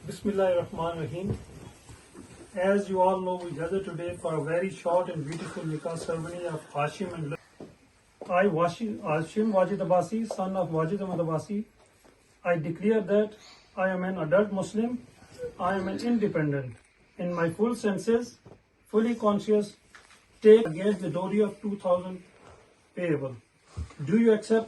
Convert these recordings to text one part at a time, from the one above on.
Bismillahirrahmanirrahim. As you all know, we gather today for a very short and beautiful nikah ceremony of Hashim and I, Hashim Wajid Abbasi, son of Wajid Ahmad Abbasi, I declare that I am an adult Muslim, I am an independent, in my full senses, fully conscious, take against the dowry of 2,000 payable. Do you accept?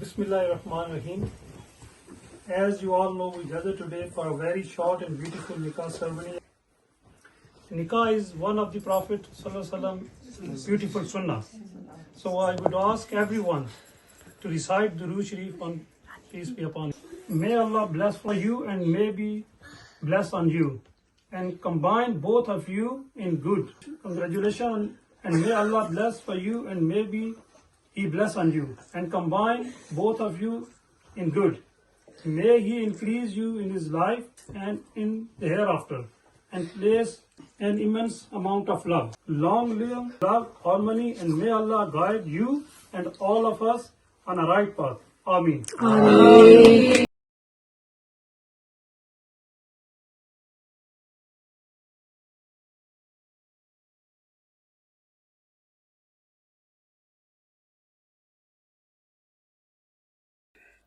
Bismillahirrahmanirrahim. As you all know, we gather today for a very short and beautiful nikah ceremony. Nikah is one of the Prophet ﷺ beautiful sunnah. So I would ask everyone to recite Durood Sharif on peace be upon you. May Allah bless for you and may be blessed on you, and combine both of you in good. Congratulations, and may Allah bless for you and may be He bless on you, and combine both of you in good. May He increase you in His life and in the hereafter, and place an immense amount of love. Long live love, harmony, and may Allah guide you and all of us on a right path. Ameen.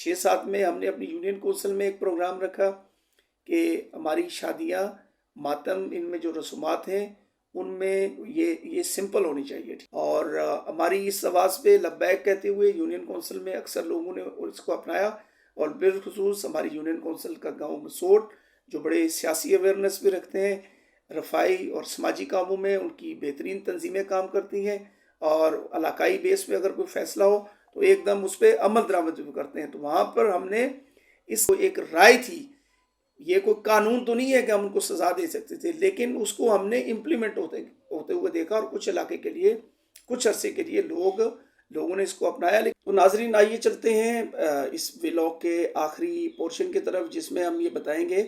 6-7 میں ہم نے اپنی union council میں ایک programme رکھا کہ ہماری شادیاں ماتم ان میں جو رسومات ہیں ان میں یہ سمپل ہونی چاہیے. اور ہماری اس آواز پہ لبیک کہتے ہوئے یونین کونسل میں اکثر لوگوں نے اس کو اپنایا، اور بالخصوص ہماری یونین کونسل کا گاؤں مسوٹ جو بڑے سیاسی اویئرنیس بھی رکھتے ہیں، رفائی اور سماجی کاموں میں ان کی بہترین تنظیمیں کام کرتی ہیں، اور علاقائی بیس پہ اگر کوئی فیصلہ ہو تو ایک دم اس پہ عمل درآمد بھی کرتے ہیں. تو وہاں پر ہم نے اس کو ایک رائے تھی، یہ کوئی قانون تو نہیں ہے کہ ہم ان کو سزا دے سکتے تھے، لیکن اس کو ہم نے امپلیمنٹ ہوتے ہوئے دیکھا، اور کچھ علاقے کے لیے کچھ عرصے کے لیے لوگوں نے اس کو اپنایا. تو ناظرین آئیے چلتے ہیں اس ولاگ کے آخری پورشن کی طرف، جس میں ہم یہ بتائیں گے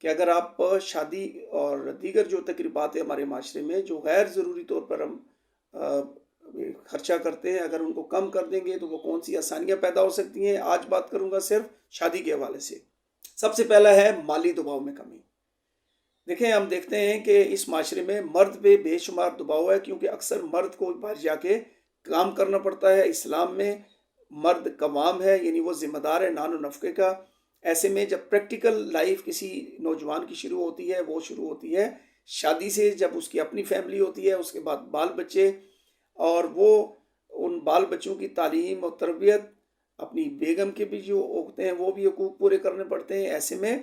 کہ اگر آپ شادی اور دیگر جو تقریبات ہیں ہمارے معاشرے میں جو غیر ضروری طور پر ہم خرچہ کرتے ہیں، اگر ان کو کم کر دیں گے تو وہ کون سی آسانیاں پیدا ہو سکتی ہیں. آج بات کروں گا صرف شادی کے حوالے سے. سب سے پہلا ہے مالی دباؤ میں کمی. دیکھیں، ہم دیکھتے ہیں کہ اس معاشرے میں مرد پہ بے شمار دباؤ ہے، کیونکہ اکثر مرد کو باہر جا کے کام کرنا پڑتا ہے. اسلام میں مرد قوام ہے، یعنی وہ ذمہ دار ہے نان و نفقے کا. ایسے میں جب پریکٹیکل لائف کسی نوجوان کی شروع ہوتی ہے، وہ شروع ہوتی ہے شادی سے، جب اس کی اپنی فیملی ہوتی ہے، اس کے بعد بال بچے، اور وہ ان بال بچوں کی تعلیم اور تربیت، اپنی بیگم کے بھی جو ہوتے ہیں وہ بھی حقوق پورے کرنے پڑتے ہیں. ایسے میں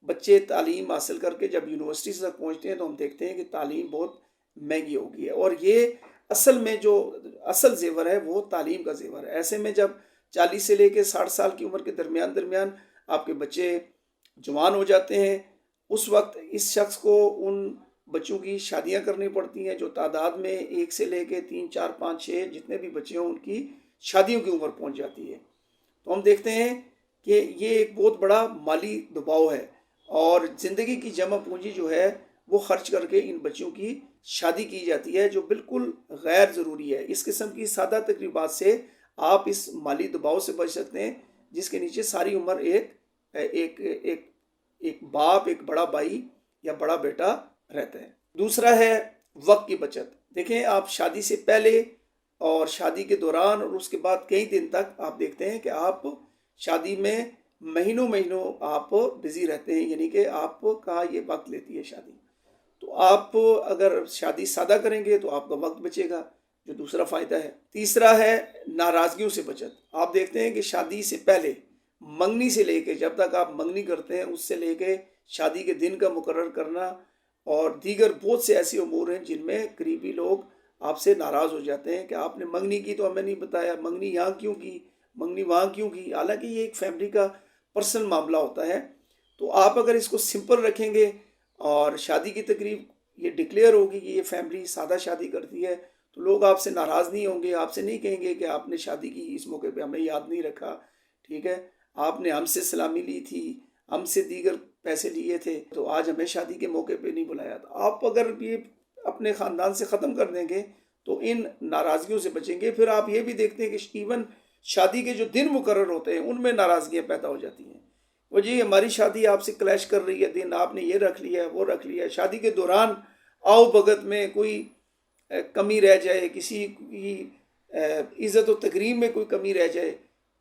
بچے تعلیم حاصل کر کے جب یونیورسٹی تک پہنچتے ہیں تو ہم دیکھتے ہیں کہ تعلیم بہت مہنگی ہو گئی ہے، اور یہ اصل میں جو اصل زیور ہے وہ تعلیم کا زیور ہے. ایسے میں جب 40 سے لے کے 60 سال کی عمر کے درمیان آپ کے بچے جوان ہو جاتے ہیں، اس وقت اس شخص کو ان بچوں کی شادیاں کرنی پڑتی ہیں جو تعداد میں 1 سے لے کے 3 4 5 6 جتنے بھی بچے ہوں ان کی شادیوں کی عمر پہنچ جاتی ہے. تو ہم دیکھتے ہیں کہ یہ ایک بہت بڑا مالی دباؤ ہے، اور زندگی کی جمع پونجی جو ہے وہ خرچ کر کے ان بچوں کی شادی کی جاتی ہے، جو بالکل غیر ضروری ہے. اس قسم کی سادہ تقریبات سے آپ اس مالی دباؤ سے بچ سکتے ہیں، جس کے نیچے ساری عمر ایک باپ، ایک بڑا بھائی یا بڑا بیٹا رہتا ہے. دوسرا ہے وقت کی بچت. دیکھیں، آپ شادی سے پہلے اور شادی کے دوران اور اس کے بعد کئی دن تک آپ دیکھتے ہیں کہ آپ شادی میں مہینوں آپ بزی رہتے ہیں، یعنی کہ آپ کا یہ وقت لیتی ہے شادی. تو آپ اگر شادی سادہ کریں گے تو آپ کا وقت بچے گا، جو دوسرا فائدہ ہے. تیسرا ہے ناراضگیوں سے بچت. آپ دیکھتے ہیں کہ شادی سے پہلے منگنی سے لے کے جب تک آپ منگنی کرتے ہیں، اس سے لے کے شادی کے دن کا مقرر کرنا اور دیگر بہت سے ایسے امور ہیں جن میں قریبی لوگ آپ سے ناراض ہو جاتے ہیں کہ آپ نے منگنی کی تو ہمیں نہیں بتایا، منگنی یہاں کیوں کی، منگنی وہاں کیوں کی. حالانکہ یہ ایک فیملی کا پرسنل معاملہ ہوتا ہے. تو آپ اگر اس کو سمپل رکھیں گے اور شادی کی تقریب یہ ڈکلیئر ہوگی کہ یہ فیملی سادہ شادی کرتی ہے، تو لوگ آپ سے ناراض نہیں ہوں گے، آپ سے نہیں کہیں گے کہ آپ نے شادی کی اس موقع پہ ہمیں یاد نہیں رکھا. ٹھیک ہے، آپ نے ہم سے سلامی لی تھی، ہم سے دیگر پیسے لیے تھے، تو آج ہمیں شادی کے موقع پہ نہیں بلایا. تو آپ اگر یہ اپنے خاندان سے ختم کر دیں گے تو ان ناراضگیوں سے بچیں گے. پھر آپ یہ بھی دیکھتے ہیں کہ ایون شادی کے جو دن مقرر ہوتے ہیں ان میں ناراضگیاں پیدا ہو جاتی ہیں. وہ جی ہماری شادی آپ سے کلیش کر رہی ہے، دن آپ نے یہ رکھ لیا ہے، وہ رکھ لیا ہے. شادی کے دوران آؤ بھگت میں کوئی کمی رہ جائے، کسی کی عزت و تکریم میں کوئی کمی رہ جائے،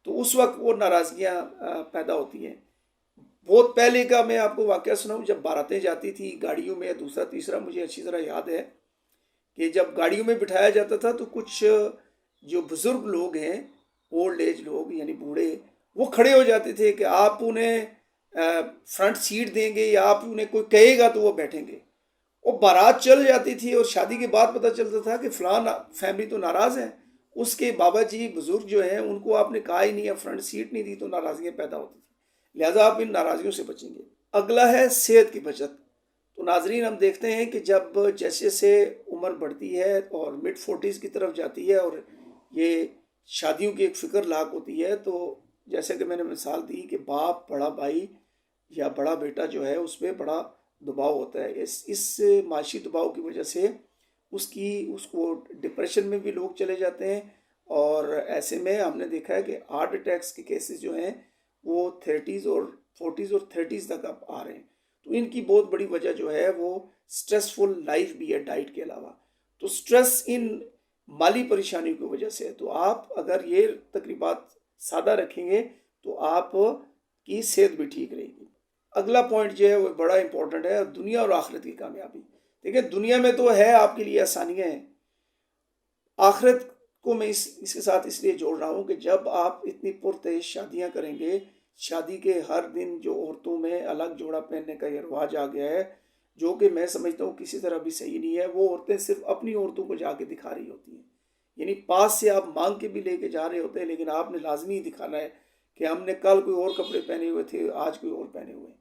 تو اس وقت وہ ناراضگیاں پیدا ہوتی ہیں. بہت پہلے کا میں آپ کو واقعہ سناؤں، جب باراتیں جاتی تھی گاڑیوں میں، دوسرا تیسرا مجھے اچھی طرح یاد ہے کہ جب گاڑیوں میں بٹھایا جاتا تھا تو کچھ جو بزرگ لوگ ہیں، اولڈ ایج لوگ یعنی بوڑھے، وہ کھڑے ہو جاتے تھے کہ آپ انہیں فرنٹ سیٹ دیں گے یا آپ انہیں کوئی کہے گا تو وہ بیٹھیں گے. وہ بارات چل جاتی تھی اور شادی کے بعد پتہ چلتا تھا کہ فلان فیملی تو ناراض ہے، اس کے بابا جی بزرگ جو ہیں ان کو آپ نے کہا ہی نہیں ہے، فرنٹ سیٹ نہیں دی، تو ناراضگیاں پیدا ہوتی تھی. لہٰذا آپ ان ناراضگیوں سے بچیں گے. اگلا ہے صحت کی بچت. تو ناظرین ہم دیکھتے ہیں کہ جب جیسے عمر بڑھتی ہے اور مڈ 40s کی طرف جاتی ہے اور یہ شادیوں کی ایک فکر لاحق ہوتی ہے، تو جیسے کہ میں نے مثال دی کہ باپ، بڑا بھائی یا بڑا بیٹا جو ہے اس پہ بڑا دباؤ ہوتا ہے. اس معاشی دباؤ کی وجہ سے اس کو ڈپریشن میں بھی لوگ چلے جاتے ہیں، اور ایسے میں ہم نے دیکھا ہے کہ ہارٹ اٹیکس کے کیسز جو ہیں وہ 30s اور 40s اور 30s تک اب آ رہے ہیں. تو ان کی بہت بڑی وجہ جو ہے وہ سٹریسفل لائف بھی ہے ڈائٹ کے علاوہ. تو سٹریس ان مالی پریشانیوں کی وجہ سے ہے. تو آپ اگر یہ تقریبات سادہ رکھیں گے تو آپ کی صحت بھی ٹھیک رہے گی۔ اگلا پوائنٹ جو ہے وہ بڑا امپورٹنٹ ہے، دنیا اور آخرت کی کامیابی۔ دیکھیں دنیا میں تو ہے آپ کے لیے آسانیاں ہیں، آخرت کو میں اس کے ساتھ اس لیے جوڑ رہا ہوں کہ جب آپ اتنی پرتعیش شادیاں کریں گے، شادی کے ہر دن جو عورتوں میں الگ جوڑا پہننے کا یہ رواج آ گیا ہے، جو کہ میں سمجھتا ہوں کسی طرح بھی صحیح نہیں ہے، وہ عورتیں صرف اپنی عورتوں کو جا کے دکھا رہی ہوتی ہیں، یعنی پاس سے آپ مانگ کے بھی لے کے جا رہے ہوتے ہیں، لیکن آپ نے لازمی دکھانا ہے کہ ہم نے کل کوئی اور کپڑے پہنے ہوئے تھے، آج کوئی اور پہنے ہوئے ہیں۔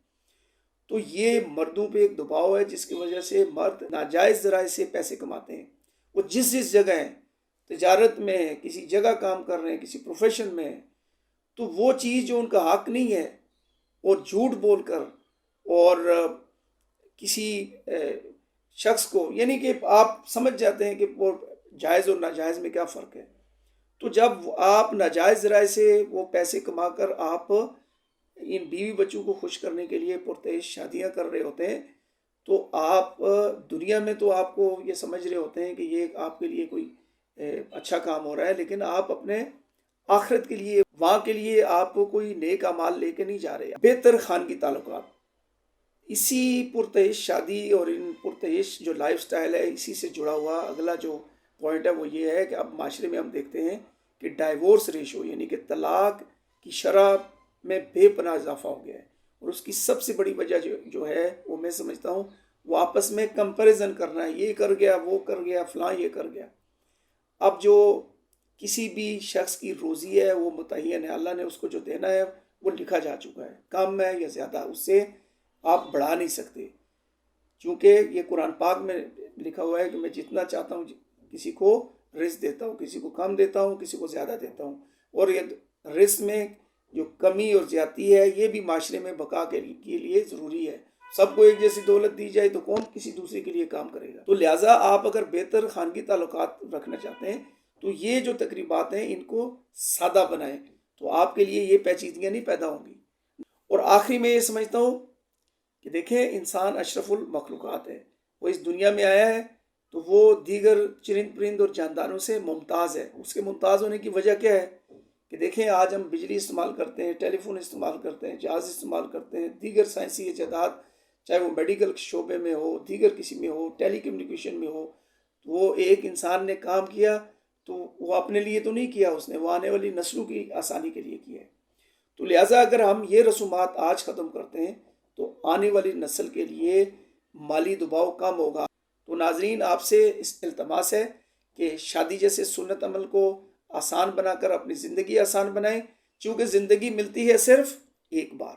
تو یہ مردوں پہ ایک دباؤ ہے جس کی وجہ سے مرد ناجائز ذرائع سے پیسے کماتے ہیں۔ وہ جس جگہ ہیں، تجارت میں ہیں، کسی جگہ کام کر رہے ہیں، کسی پروفیشن میں ہیں، تو وہ چیز جو ان کا حق نہیں ہے، اور جھوٹ بول کر اور کسی شخص کو، یعنی کہ آپ سمجھ جاتے ہیں کہ وہ جائز اور ناجائز میں کیا فرق ہے۔ تو جب آپ ناجائز ذرائع سے وہ پیسے کما کر آپ ان بیوی بچوں کو خوش کرنے کے لیے پرتعیش شادیاں کر رہے ہوتے ہیں، تو آپ دنیا میں تو آپ کو یہ سمجھ رہے ہوتے ہیں کہ یہ آپ کے لیے کوئی اچھا کام ہو رہا ہے، لیکن آپ اپنے آخرت کے لیے، وہاں کے لیے آپ کو کوئی نیک اعمال لے کے نہیں جا رہے۔ بہتر خانگی تعلقات، اسی پرتعیش شادی اور ان پرتعیش جو لائف سٹائل ہے، اسی سے جڑا ہوا اگلا جو پوائنٹ ہے وہ یہ ہے کہ اب معاشرے میں ہم دیکھتے ہیں کہ ڈائیورس ریشو، یعنی کہ طلاق کی شرح میں بے پناہ اضافہ ہو گیا ہے، اور اس کی سب سے بڑی وجہ جو ہے وہ میں سمجھتا ہوں وہ آپس میں کمپیریزن کرنا ہے، یہ کر گیا، وہ کر گیا، فلاں یہ کر گیا۔ اب جو کسی بھی شخص کی روزی ہے وہ متعین ہے، اللہ نے اس کو جو دینا ہے وہ لکھا جا چکا ہے، کم ہے یا زیادہ، اس سے آپ بڑھا نہیں سکتے، چونکہ یہ قرآن پاک میں لکھا ہوا ہے کہ میں جتنا چاہتا ہوں کسی کو رزق دیتا ہوں، کسی کو کم دیتا ہوں، کسی کو زیادہ دیتا ہوں، اور یہ رزق میں جو کمی اور زیادتی ہے یہ بھی معاشرے میں بقا کے لیے ضروری ہے۔ سب کو ایک جیسی دولت دی جائے تو کون کسی دوسرے کے لیے کام کرے گا؟ تو لہٰذا آپ اگر بہتر خانگی تعلقات رکھنا چاہتے ہیں تو یہ جو تقریبات ہیں ان کو سادہ بنائیں، تو آپ کے لیے یہ پیچیدگیاں نہیں پیدا ہوں گی۔ اور آخری میں یہ سمجھتا ہوں کہ دیکھیں انسان اشرف المخلوقات ہے، وہ اس دنیا میں آیا ہے تو وہ دیگر چرند پرند اور جانداروں سے ممتاز ہے۔ اس کے ممتاز ہونے کی وجہ کیا ہے کہ دیکھیں آج ہم بجلی استعمال کرتے ہیں، ٹیلی فون استعمال کرتے ہیں، جہاز استعمال کرتے ہیں، دیگر سائنسی ایجادات چاہے وہ میڈیکل شعبے میں ہو، دیگر کسی میں ہو، ٹیلی کمیونیکیشن میں ہو، تو وہ ایک انسان نے کام کیا تو وہ اپنے لیے تو نہیں کیا، اس نے وہ آنے والی نسلوں کی آسانی کے لیے کیا ہے۔ تو لہٰذا اگر ہم یہ رسومات آج ختم کرتے ہیں تو آنے والی نسل کے لیے مالی دباؤ کم ہوگا۔ تو ناظرین آپ سے اس التماس ہے کہ شادی جیسے سنت عمل کو آسان بنا کر اپنی زندگی آسان بنائیں، چونکہ زندگی ملتی ہے صرف ایک بار۔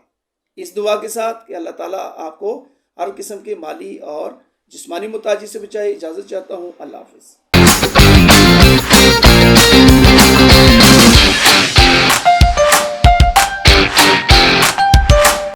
اس دعا کے ساتھ کہ اللہ تعالیٰ آپ کو ہر قسم کے مالی اور جسمانی محتاجی سے بچائے، اجازت چاہتا ہوں۔ اللہ حافظ۔